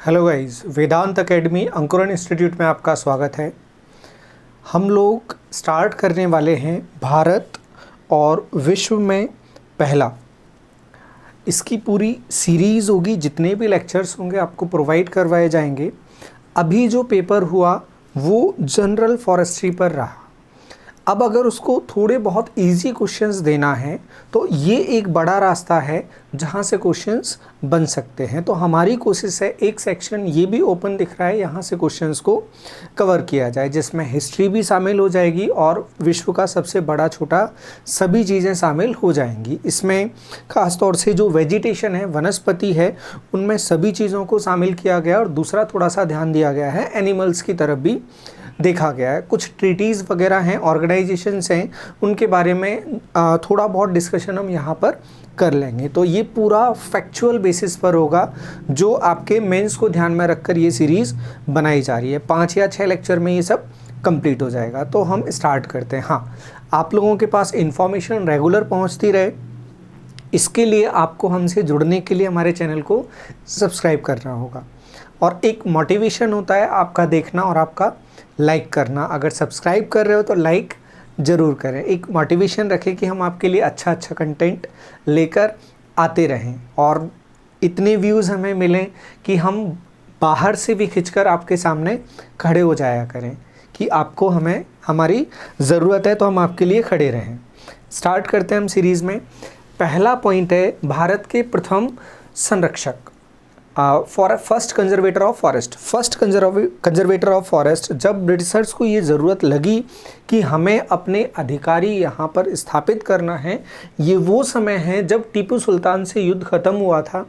Hello guys, वेदांत academy अंकुरन institute में आपका स्वागत है। हम लोग स्टार्ट करने वाले हैं भारत और विश्व में पहला। इसकी पूरी सीरीज़ होगी, जितने भी लेक्चर्स होंगे आपको प्रोवाइड करवाए जाएंगे। अभी जो पेपर हुआ वो जनरल फॉरेस्ट्री पर रहा। अब अगर उसको थोड़े बहुत इजी क्वेश्चंस देना है तो ये एक बड़ा रास्ता है जहाँ से क्वेश्चंस बन सकते हैं। तो हमारी कोशिश है एक सेक्शन ये भी ओपन दिख रहा है, यहाँ से क्वेश्चंस को कवर किया जाए, जिसमें हिस्ट्री भी शामिल हो जाएगी और विश्व का सबसे बड़ा छोटा सभी चीज़ें शामिल हो जाएंगी। इसमें ख़ास तौर से जो वेजिटेशन है, वनस्पति है, उनमें सभी चीज़ों को शामिल किया गया और दूसरा थोड़ा सा ध्यान दिया गया है एनिमल्स की तरफ भी देखा गया है। कुछ ट्रीटीज़ वगैरह हैं, ऑर्गेनाइजेशंस हैं, उनके बारे में थोड़ा बहुत डिस्कशन हम यहाँ पर कर लेंगे। तो ये पूरा फैक्चुअल बेसिस पर होगा जो आपके मेंस को ध्यान में रखकर ये सीरीज़ बनाई जा रही है। 5 या 6 लेक्चर में ये सब कंप्लीट हो जाएगा। तो हम स्टार्ट करते हैं। हाँ, आप लोगों के पास इंफॉर्मेशन रेगुलर पहुँचती रहे, इसके लिए आपको हमसे जुड़ने के लिए हमारे चैनल को सब्सक्राइब करना होगा। और एक मोटिवेशन होता है आपका देखना और आपका लाइक करना। अगर सब्सक्राइब कर रहे हो तो लाइक ज़रूर करें। एक मोटिवेशन रखें कि हम आपके लिए अच्छा कंटेंट लेकर आते रहें और इतने व्यूज़ हमें मिलें कि हम बाहर से भी खिंचकर आपके सामने खड़े हो जाया करें कि आपको हमें हमारी ज़रूरत है, तो हम आपके लिए खड़े रहें। स्टार्ट करते हैं हम सीरीज़ में। पहला पॉइंट है भारत के प्रथम संरक्षक, first conservator of forest. First conservator of forest, जब ब्रिटिशर्स को ये ज़रूरत लगी कि हमें अपने अधिकारी यहाँ पर स्थापित करना है, ये वो समय है जब टीपू सुल्तान से युद्ध ख़त्म हुआ था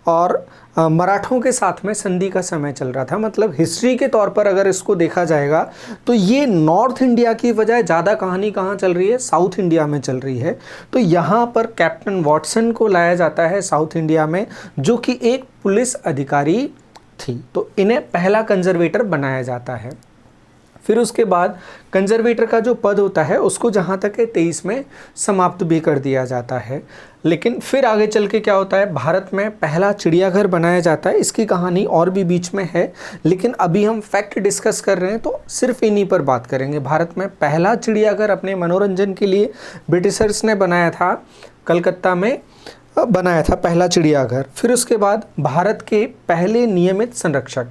और मराठों के साथ में संधि का समय चल रहा था। मतलब हिस्ट्री के तौर पर अगर इसको देखा जाएगा तो ये नॉर्थ इंडिया की बजाय ज़्यादा कहानी कहाँ चल रही है, साउथ इंडिया में चल रही है। तो यहाँ पर कैप्टन वॉटसन को लाया जाता है साउथ इंडिया में, जो कि एक पुलिस अधिकारी थी। तो इन्हें पहला कंजर्वेटर बनाया जाता है। फिर उसके बाद कंजर्वेटर का जो पद होता है उसको जहाँ तक है 23 में समाप्त भी कर दिया जाता है। लेकिन फिर आगे चल के क्या होता है, भारत में पहला चिड़ियाघर बनाया जाता है। इसकी कहानी और भी बीच में है, लेकिन अभी हम फैक्ट डिस्कस कर रहे हैं तो सिर्फ इन्हीं पर बात करेंगे। भारत में पहला चिड़ियाघर अपने मनोरंजन के लिए ब्रिटिशर्स ने बनाया था, कलकत्ता में बनाया था पहला चिड़ियाघर। फिर उसके बाद भारत के पहले नियमित संरक्षक,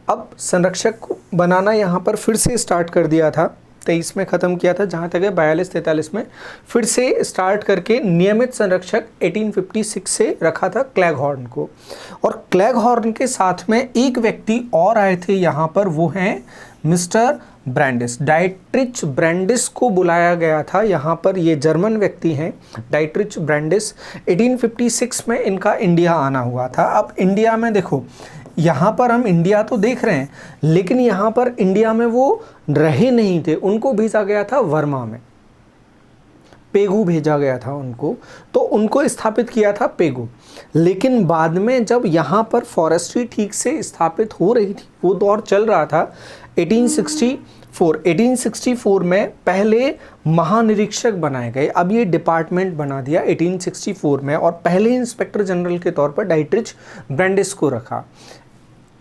अब संरक्षक को बनाना यहाँ पर फिर से स्टार्ट कर दिया था, 23 में ख़त्म किया था, जहाँ तक है 42-43 में फिर से स्टार्ट करके नियमित संरक्षक 1856 से रखा था क्लैगहॉर्न को। और क्लैगहॉर्न के साथ में एक व्यक्ति और आए थे यहाँ पर, वो हैं मिस्टर ब्रैंडिस। डाइट्रिच ब्रैंडिस को बुलाया गया था यहाँ पर। ये जर्मन व्यक्ति हैं, डाइट्रिच ब्रैंडिस। 1856 में इनका इंडिया आना हुआ था। अब इंडिया में देखो, यहाँ पर हम इंडिया तो देख रहे हैं, लेकिन यहाँ पर इंडिया में वो रहे नहीं थे। उनको भेजा गया था वर्मा में, पेगू भेजा गया था उनको, तो उनको स्थापित किया था पेगू। लेकिन बाद में जब यहाँ पर फॉरेस्ट्री ठीक से स्थापित हो रही थी, वो दौर चल रहा था 1864 में पहले महानिरीक्षक बनाए गए। अब ये डिपार्टमेंट बना दिया 1864 में और पहले इंस्पेक्टर जनरल के तौर पर डाइट्रिच ब्रैंडिस को रखा।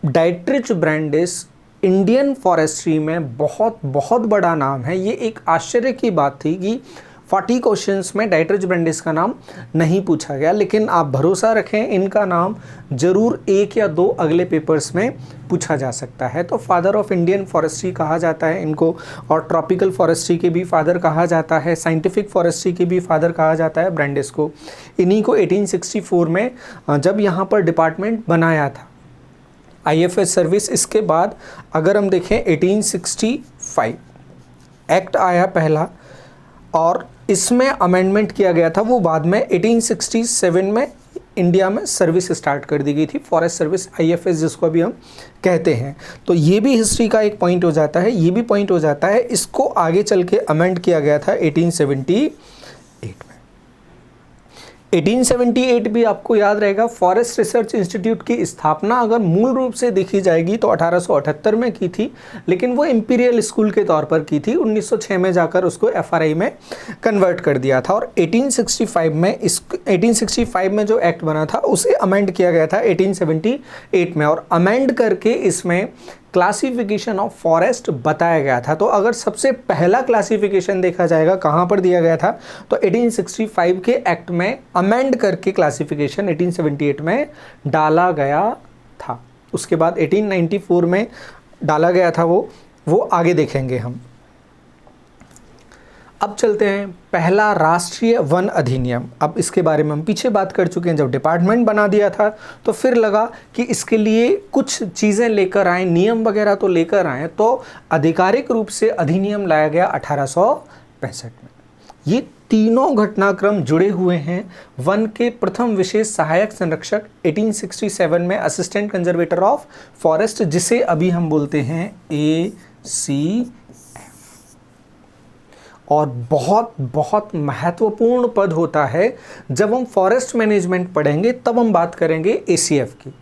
डाइट्रिच ब्रैंडिस इंडियन फॉरेस्ट्री में बहुत बहुत बड़ा नाम है। ये एक आश्चर्य की बात थी कि 40 क्वेश्चंस में डाइट्रिच ब्रैंडिस का नाम नहीं पूछा गया, लेकिन आप भरोसा रखें इनका नाम जरूर 1 या 2 अगले पेपर्स में पूछा जा सकता है। तो फादर ऑफ इंडियन फॉरेस्ट्री कहा जाता है इनको, और ट्रॉपिकल फॉरेस्ट्री के भी फादर कहा जाता है, साइंटिफिक फॉरेस्ट्री के भी फादर कहा जाता है ब्रैंडिस को। इन्हीं को 1864 में जब यहाँ पर डिपार्टमेंट बनाया था IFS सर्विस। इसके बाद अगर हम देखें 1865 एक्ट आया पहला और इसमें अमेंडमेंट किया गया था, वो बाद में 1867 में इंडिया में सर्विस स्टार्ट कर दी गई थी, फॉरेस्ट सर्विस IFS जिसको अभी हम कहते हैं। तो ये भी हिस्ट्री का एक पॉइंट हो जाता है, ये भी पॉइंट हो जाता है। इसको आगे चल के अमेंड किया गया था 1878 में। 1878 भी आपको याद रहेगा, फॉरेस्ट रिसर्च इंस्टीट्यूट की स्थापना अगर मूल रूप से देखी जाएगी तो 1878 में की थी, लेकिन वो इंपीरियल स्कूल के तौर पर की थी। 1906 में जाकर उसको एफआरआई में कन्वर्ट कर दिया था और 1865 में जो एक्ट बना था उसे अमेंड किया गया था 1878 में, और अमेंड करके इसमें क्लासिफिकेशन ऑफ फॉरेस्ट बताया गया था। तो अगर सबसे पहला क्लासिफिकेशन देखा जाएगा कहाँ पर दिया गया था, तो 1865 के एक्ट में अमेंड करके क्लासिफिकेशन 1878 में डाला गया था। उसके बाद 1894 में डाला गया था वो आगे देखेंगे हम। अब चलते हैं पहला राष्ट्रीय वन अधिनियम। अब इसके बारे में हम पीछे बात कर चुके हैं। जब डिपार्टमेंट बना दिया था तो फिर लगा कि इसके लिए कुछ चीज़ें लेकर आए, नियम वगैरह तो लेकर आए, तो आधिकारिक रूप से अधिनियम लाया गया 1865 में। ये तीनों घटनाक्रम जुड़े हुए हैं वन के प्रथम विशेष सहायक संरक्षक 1867 में असिस्टेंट कंजर्वेटर ऑफ फॉरेस्ट, जिसे अभी हम बोलते हैं AC, और बहुत बहुत महत्वपूर्ण पद होता है। जब हम फॉरेस्ट मैनेजमेंट पढ़ेंगे तब हम बात करेंगे ACF की।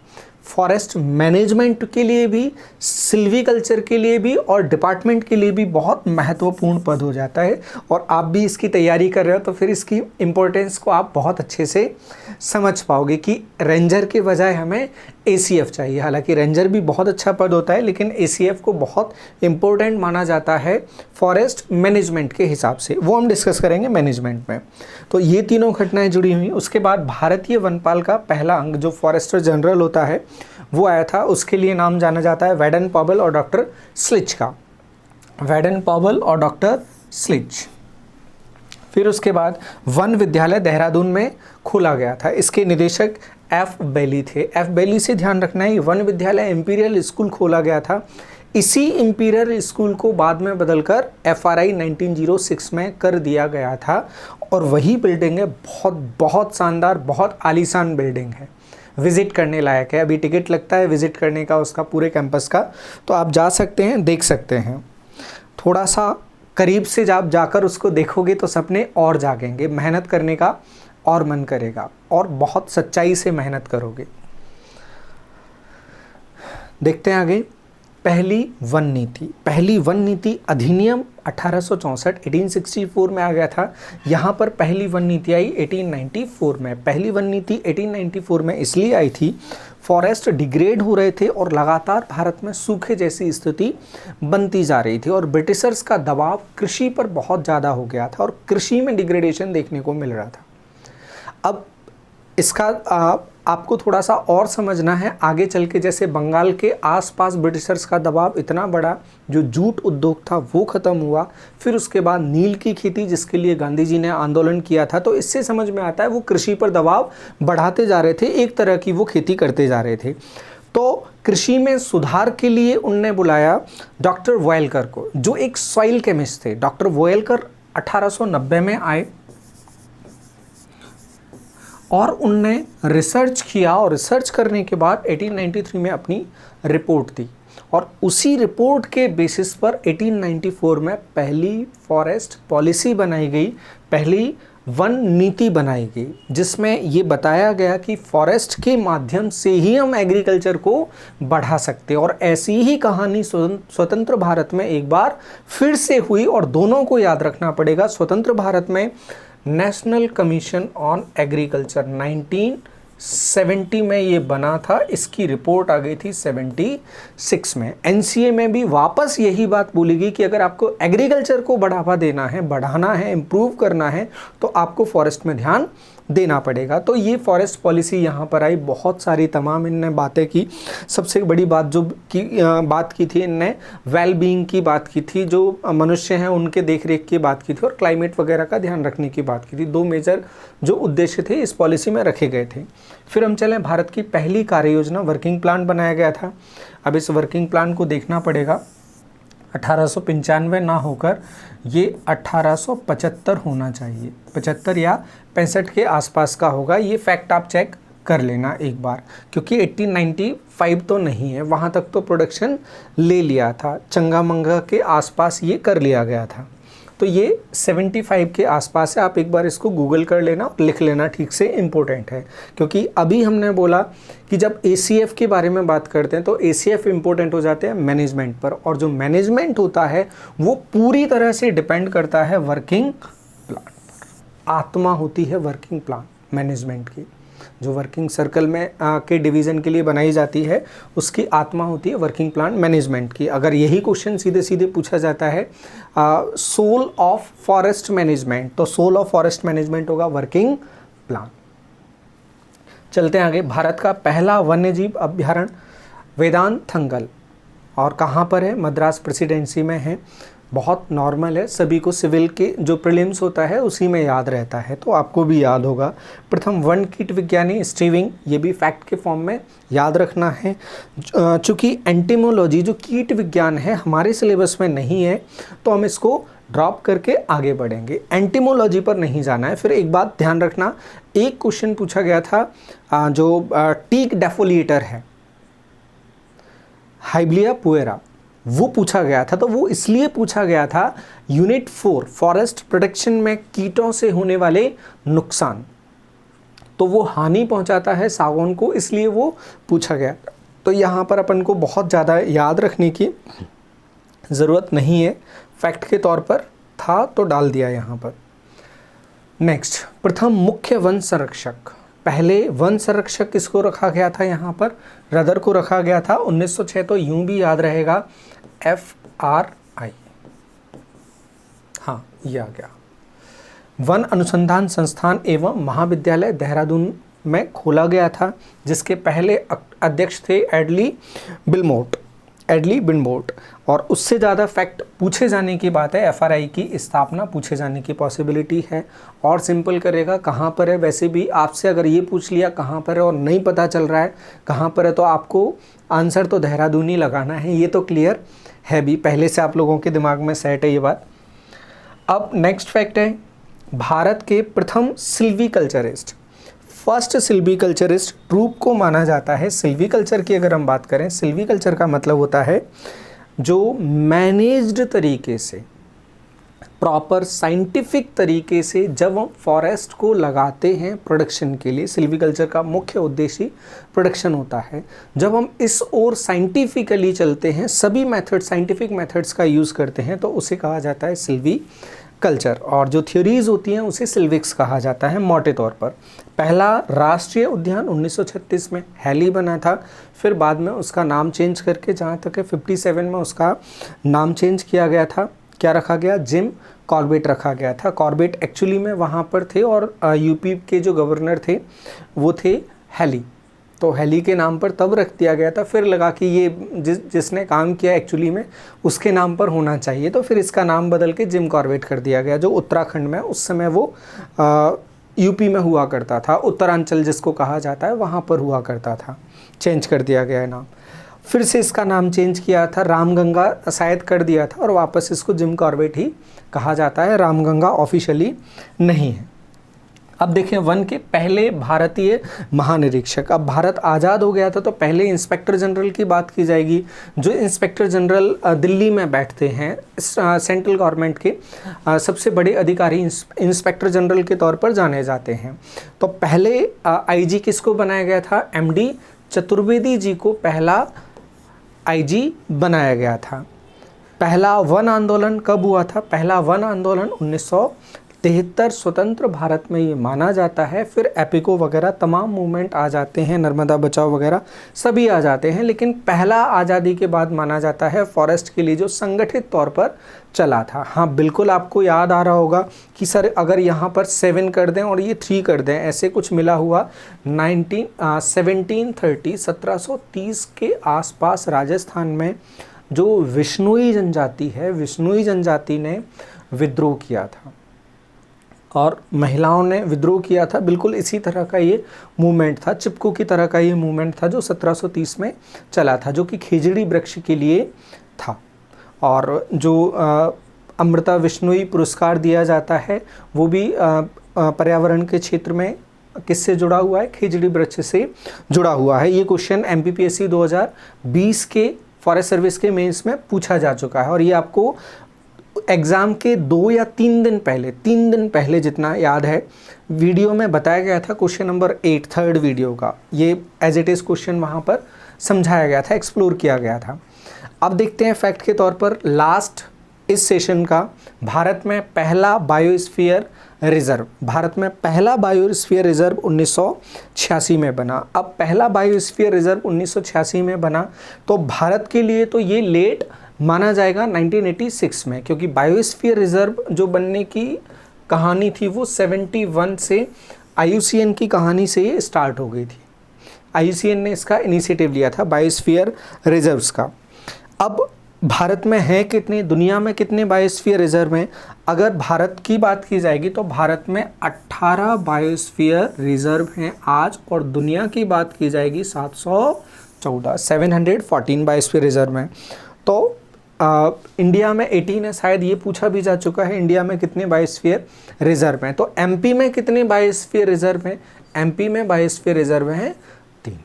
फॉरेस्ट मैनेजमेंट के लिए भी, सिल्वीकल्चर के लिए भी और डिपार्टमेंट के लिए भी बहुत महत्वपूर्ण पद हो जाता है, और आप भी इसकी तैयारी कर रहे हो तो फिर इसकी इम्पोर्टेंस को आप बहुत अच्छे से समझ पाओगे कि रेंजर के बजाय हमें ACF चाहिए। हालांकि रेंजर भी बहुत अच्छा पद होता है, लेकिन ACF को बहुत इम्पोर्टेंट माना जाता है फॉरेस्ट मैनेजमेंट के हिसाब से। वो हम डिस्कस करेंगे मैनेजमेंट में। तो ये तीनों घटनाएं जुड़ी हुई। उसके बाद भारतीय वनपाल का पहला अंग जो फॉरेस्टर जनरल होता है वो आया था। उसके लिए नाम जाना जाता है वेडन पॉवेल और डॉक्टर स्लिच का। वेडन पॉवेल और डॉक्टर स्लिच। फिर उसके बाद वन विद्यालय देहरादून में खोला गया था। इसके निदेशक F. बेली थे। F. बेली से ध्यान रखना है, वन विद्यालय इंपीरियल स्कूल खोला गया था। इसी इंपीरियल स्कूल को बाद में बदलकर FRI 1906 में कर दिया गया था, और वही बिल्डिंग है। बहुत बहुत शानदार, बहुत आलीशान बिल्डिंग है, विज़िट करने लायक है। अभी टिकट लगता है विज़िट करने का उसका, पूरे कैंपस का, तो आप जा सकते हैं, देख सकते हैं। थोड़ा सा करीब से जब जाकर उसको देखोगे तो सपने और जागेंगे, मेहनत करने का और मन करेगा, और बहुत सच्चाई से मेहनत करोगे। देखते हैं आगे। पहली वन नीति अधिनियम 1864 में आ गया था। यहाँ पर पहली वन नीति आई 1894 में। पहली वन नीति 1894 में इसलिए आई थी, फॉरेस्ट डिग्रेड हो रहे थे और लगातार भारत में सूखे जैसी स्थिति बनती जा रही थी, और ब्रिटिशर्स का दबाव कृषि पर बहुत ज़्यादा हो गया था, और कृषि में डिग्रेडेशन देखने को मिल रहा था। अब इसका आपको थोड़ा सा और समझना है आगे चल के। जैसे बंगाल के आसपास ब्रिटिशर्स का दबाव इतना बड़ा, जो जूट उद्योग था वो ख़त्म हुआ। फिर उसके बाद नील की खेती, जिसके लिए गांधी जी ने आंदोलन किया था, तो इससे समझ में आता है वो कृषि पर दबाव बढ़ाते जा रहे थे, एक तरह की वो खेती करते जा रहे थे। तो कृषि में सुधार के लिए उनने बुलाया डॉक्टर वोयलकर को, जो एक सॉइल केमिस्ट थे। डॉक्टर वोयलकर 1890 में आए और उनने रिसर्च किया, और रिसर्च करने के बाद 1893 में अपनी रिपोर्ट दी, और उसी रिपोर्ट के बेसिस पर 1894 में पहली फॉरेस्ट पॉलिसी बनाई गई, पहली वन नीति बनाई गई, जिसमें ये बताया गया कि फॉरेस्ट के माध्यम से ही हम एग्रीकल्चर को बढ़ा सकते हैं। और ऐसी ही कहानी स्वतंत्र भारत में एक बार फिर से हुई, और दोनों को याद रखना पड़ेगा। स्वतंत्र भारत में नेशनल कमीशन ऑन एग्रीकल्चर 1970 में ये बना था, इसकी रिपोर्ट आ गई थी 76 में। NCA में भी वापस यही बात बोली गई कि अगर आपको एग्रीकल्चर को बढ़ावा देना है, बढ़ाना है, इम्प्रूव करना है, तो आपको फॉरेस्ट में ध्यान देना पड़ेगा। तो ये फॉरेस्ट पॉलिसी यहाँ पर आई। बहुत सारी तमाम इनने बातें की। सबसे बड़ी बात बात की थी इनने वेलबींग की बात की थी, जो मनुष्य हैं उनके देखरेख की बात की थी, और क्लाइमेट वगैरह का ध्यान रखने की बात की थी। दो मेजर जो उद्देश्य थे इस पॉलिसी में रखे गए थे। फिर हम चलें, भारत की पहली कार्य योजना वर्किंग प्लान बनाया गया था। अब इस वर्किंग प्लान को देखना पड़ेगा, 1895 ना होकर ये 1875 होना चाहिए, 75 या 65 के आसपास का होगा। ये फैक्ट आप चेक कर लेना एक बार, क्योंकि 1895 तो नहीं है, वहाँ तक तो प्रोडक्शन ले लिया था, चंगा मंगा के आसपास ये कर लिया गया था। तो ये 75 के आसपास है। आप एक बार इसको गूगल कर लेना और लिख लेना ठीक से, इम्पोर्टेंट है। क्योंकि अभी हमने बोला कि जब ACF के बारे में बात करते हैं तो ACF इम्पोर्टेंट हो जाते हैं मैनेजमेंट पर, और जो मैनेजमेंट होता है वो पूरी तरह से डिपेंड करता है वर्किंग प्लान पर। आत्मा होती है वर्किंग प्लान मैनेजमेंट की, जो वर्किंग सर्कल में के डिवीज़न के लिए बनाई जाती है, उसकी आत्मा होती है वर्किंग प्लान मैनेजमेंट की। अगर यही क्वेश्चन सीधे सीधे पूछा जाता है सोल ऑफ फॉरेस्ट मैनेजमेंट, तो सोल ऑफ फॉरेस्ट मैनेजमेंट होगा वर्किंग प्लान। चलते हैं आगे। भारत का पहला वन्यजीव अभ्यारण्य वेदांतथंगल, और कहाँ पर है? मद्रास प्रेसिडेंसी में है। बहुत नॉर्मल है, सभी को सिविल के जो प्रीलिम्स होता है उसी में याद रहता है, तो आपको भी याद होगा। प्रथम वन कीट विज्ञानी स्टीविंग, ये भी फैक्ट के फॉर्म में याद रखना है। चूँकि एंटीमोलॉजी जो कीट विज्ञान है हमारे सिलेबस में नहीं है, तो हम इसको ड्रॉप करके आगे बढ़ेंगे, एंटीमोलॉजी पर नहीं जाना है। फिर एक बात ध्यान रखना, एक क्वेश्चन पूछा गया था जो टीक डेफोलिएटर है, हाइब्लिया पुएरा, वो पूछा गया था। तो वो इसलिए पूछा गया था यूनिट 4 फॉरेस्ट प्रोटेक्शन में कीटों से होने वाले नुकसान, तो वो हानि पहुंचाता है सागौन को, इसलिए वो पूछा गया। तो यहाँ पर अपन को बहुत ज़्यादा याद रखने की ज़रूरत नहीं है, फैक्ट के तौर पर था तो डाल दिया यहाँ पर। नेक्स्ट, प्रथम मुख्य वन संरक्षक, पहले वन संरक्षक किसको रखा गया था? यहाँ पर रदर को रखा गया था 1906, तो यूं भी याद रहेगा FRI। हाँ, ये आ गया। वन अनुसंधान संस्थान एवं महाविद्यालय देहरादून में खोला गया था, जिसके पहले अध्यक्ष थे एडली बिल्मोट। और उससे ज़्यादा फैक्ट पूछे जाने की बात है, FRI की स्थापना पूछे जाने की पॉसिबिलिटी है। और सिंपल करेगा कहाँ पर है, वैसे भी आपसे अगर ये पूछ लिया कहाँ पर है और नहीं पता चल रहा है कहाँ पर है, तो आपको आंसर तो देहरादून ही लगाना है, ये तो क्लियर है भी, पहले से आप लोगों के दिमाग में सेट है ये बात। अब नेक्स्ट फैक्ट है, भारत के प्रथम सिल्वीकल्चरिस्ट, फर्स्ट सिल्वीकल्चरिस्ट ट्रूप को माना जाता है। सिल्वीकल्चर की अगर हम बात करें, सिल्वीकल्चर का मतलब होता है जो मैनेज्ड तरीके से, प्रॉपर साइंटिफिक तरीके से जब हम फॉरेस्ट को लगाते हैं प्रोडक्शन के लिए, सिल्वीकल्चर का मुख्य उद्देश्य प्रोडक्शन होता है। जब हम इस ओर साइंटिफिकली चलते हैं, सभी मेथड साइंटिफिक मेथड्स का यूज़ करते हैं, तो उसे कहा जाता है सिल्वीकल्चर। और जो थ्योरीज होती हैं उसे सिल्विक्स कहा जाता है मोटे तौर पर। पहला राष्ट्रीय उद्यान 1936 में हैली बना था, फिर बाद में उसका नाम चेंज करके, जहाँ तक है 57 में उसका नाम चेंज किया गया था। क्या रखा गया? जिम कॉर्बेट रखा गया था। कॉर्बेट एक्चुअली में वहाँ पर थे, और यूपी के जो गवर्नर थे वो थे हैली, तो हैली के नाम पर तब रख दिया गया था। फिर लगा कि ये जिसने काम किया एक्चुअली में उसके नाम पर होना चाहिए, तो फिर इसका नाम बदल के जिम कॉर्बेट कर दिया गया, जो उत्तराखंड में उस समय वो यूपी में हुआ करता था, उत्तरांचल जिसको कहा जाता है वहाँ पर हुआ करता था, चेंज कर दिया गया है नाम। फिर से इसका नाम चेंज किया था, रामगंगा शायद कर दिया था, और वापस इसको जिम कॉर्बेट ही कहा जाता है, रामगंगा ऑफिशियली नहीं है। अब देखें वन के पहले भारतीय महानिरीक्षक। अब भारत आज़ाद हो गया था तो पहले इंस्पेक्टर जनरल की बात की जाएगी। जो इंस्पेक्टर जनरल दिल्ली में बैठते हैं, सेंट्रल गवर्नमेंट के सबसे बड़े अधिकारी इंस्पेक्टर जनरल के तौर पर जाने जाते हैं। तो पहले IG किसको बनाया गया था? MD चतुर्वेदी जी को पहला IG बनाया गया था। पहला वन आंदोलन कब हुआ था? पहला वन आंदोलन 1973 स्वतंत्र भारत में ये माना जाता है। फिर एपिको वगैरह तमाम मूवमेंट आ जाते हैं, नर्मदा बचाओ वगैरह सभी आ जाते हैं, लेकिन पहला आज़ादी के बाद माना जाता है फॉरेस्ट के लिए जो संगठित तौर पर चला था। हाँ बिल्कुल, आपको याद आ रहा होगा कि सर अगर यहाँ पर 7 कर दें और ये 3 कर दें, ऐसे कुछ मिला हुआ 1730 के आसपास राजस्थान में जो विश्नोई जनजाति है, विश्नोई जनजाति ने विद्रोह किया था और महिलाओं ने विद्रोह किया था। बिल्कुल इसी तरह का ये मूवमेंट था, चिपको की तरह का ये मूवमेंट था जो 1730 में चला था, जो कि खेजड़ी वृक्ष के लिए था। और जो अमृता विश्नोई पुरस्कार दिया जाता है वो भी पर्यावरण के क्षेत्र में किससे जुड़ा हुआ है? खेजड़ी वृक्ष से जुड़ा हुआ है। ये क्वेश्चन MPPSC 2020 के फॉरेस्ट सर्विस के मेंस में पूछा जा चुका है और ये आपको एग्ज़ाम के 2 या 3 दिन पहले, 3 दिन पहले जितना याद है, वीडियो में बताया गया था क्वेश्चन नंबर 8 थर्ड वीडियो का, ये एज इट इज़ क्वेश्चन वहाँ पर समझाया गया था, एक्सप्लोर किया गया था। अब देखते हैं फैक्ट के तौर पर लास्ट इस सेशन का, भारत में पहला बायोस्फीयर रिजर्व, भारत में पहला बायोस्फीयर रिजर्व 1986 में बना। अब पहला बायोस्फीयर रिजर्व 1986 में बना तो भारत के लिए तो ये लेट माना जाएगा 1986 में, क्योंकि बायोस्फीयर रिजर्व जो बनने की कहानी थी वो 71 से IUCN की कहानी से ये स्टार्ट हो गई थी। IUCN ने इसका इनिशिएटिव लिया था बायोस्फीयर रिजर्व्स का। अब भारत में है कितने, दुनिया में कितने बायोस्फीयर रिजर्व हैं? अगर भारत की बात की जाएगी तो भारत में 18 बायोस्फीयर रिजर्व हैं आज, और दुनिया की बात की जाएगी 714 बायोस्फीयर रिजर्व हैं। तो इंडिया में 18 है, शायद ये पूछा भी जा चुका है इंडिया में कितने बायोस्फीयर रिजर्व हैं। तो MP में कितने बायोस्फीयर रिजर्व हैं? MP में बायोस्फीयर रिजर्व हैं 3।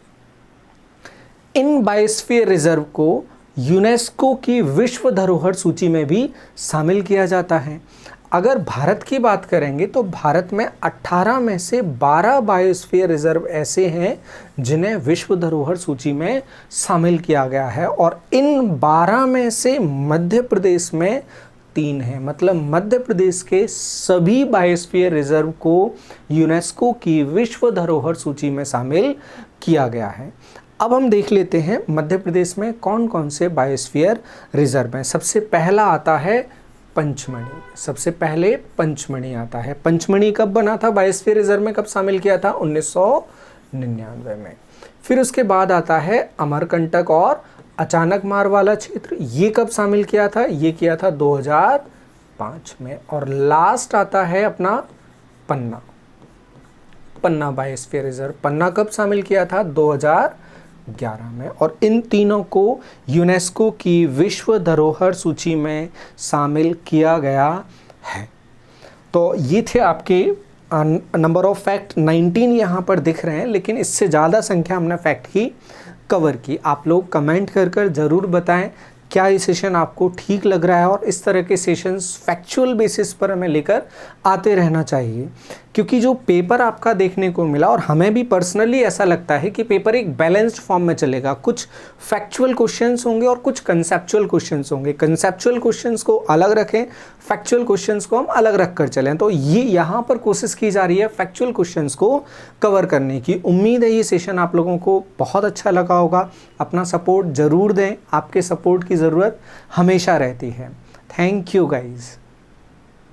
इन बायोस्फीयर रिजर्व को यूनेस्को की विश्व धरोहर सूची में भी शामिल किया जाता है। अगर भारत की बात करेंगे तो भारत में 18 में से 12 बायोस्फीयर रिजर्व ऐसे हैं जिन्हें विश्व धरोहर सूची में शामिल किया गया है, और इन 12 में से मध्य प्रदेश में 3 हैं। मतलब मध्य प्रदेश के सभी बायोस्फीयर रिजर्व को यूनेस्को की विश्व धरोहर सूची में शामिल किया गया है। अब हम देख लेते हैं मध्य प्रदेश में कौन कौन से बायोस्फीयर रिजर्व हैं। सबसे पहला आता है पंचमढ़ी, सबसे पहले पंचमढ़ी आता है। पंचमढ़ी कब बना था, बायोस्फीयर रिजर्व में कब शामिल किया था? 1999 में। फिर उसके बाद आता है अमरकंटक और अचानक मार वाला क्षेत्र, ये कब शामिल किया था? ये किया था 2005 में। और लास्ट आता है अपना पन्ना, पन्ना बायोस्फीयर रिजर्व। पन्ना कब शामिल किया था? 2011 में। और इन तीनों को यूनेस्को की विश्व धरोहर सूची में शामिल किया गया है। तो ये थे आपके नंबर ऑफ फैक्ट 19 यहाँ पर दिख रहे हैं, लेकिन इससे ज़्यादा संख्या हमने फैक्ट की कवर की। आप लोग कमेंट कर ज़रूर बताएं क्या ये सेशन आपको ठीक लग रहा है, और इस तरह के सेशंस फैक्चुअल बेसिस पर हमें लेकर आते रहना चाहिए, क्योंकि जो पेपर आपका देखने को मिला, और हमें भी पर्सनली ऐसा लगता है कि पेपर एक बैलेंस्ड फॉर्म में चलेगा। कुछ फैक्चुअल क्वेश्चंस होंगे और कुछ कंसेप्चुअल क्वेश्चंस होंगे। कंसेप्चुअल क्वेश्चंस को अलग रखें, फैक्चुअल क्वेश्चंस को हम अलग रख कर चलें। तो ये यहाँ पर कोशिश की जा रही है फैक्चुअल क्वेश्चंस को कवर करने की। उम्मीद है ये सेशन आप लोगों को बहुत अच्छा लगा होगा। अपना सपोर्ट ज़रूर दें, आपके सपोर्ट की ज़रूरत हमेशा रहती है। Thank you guys.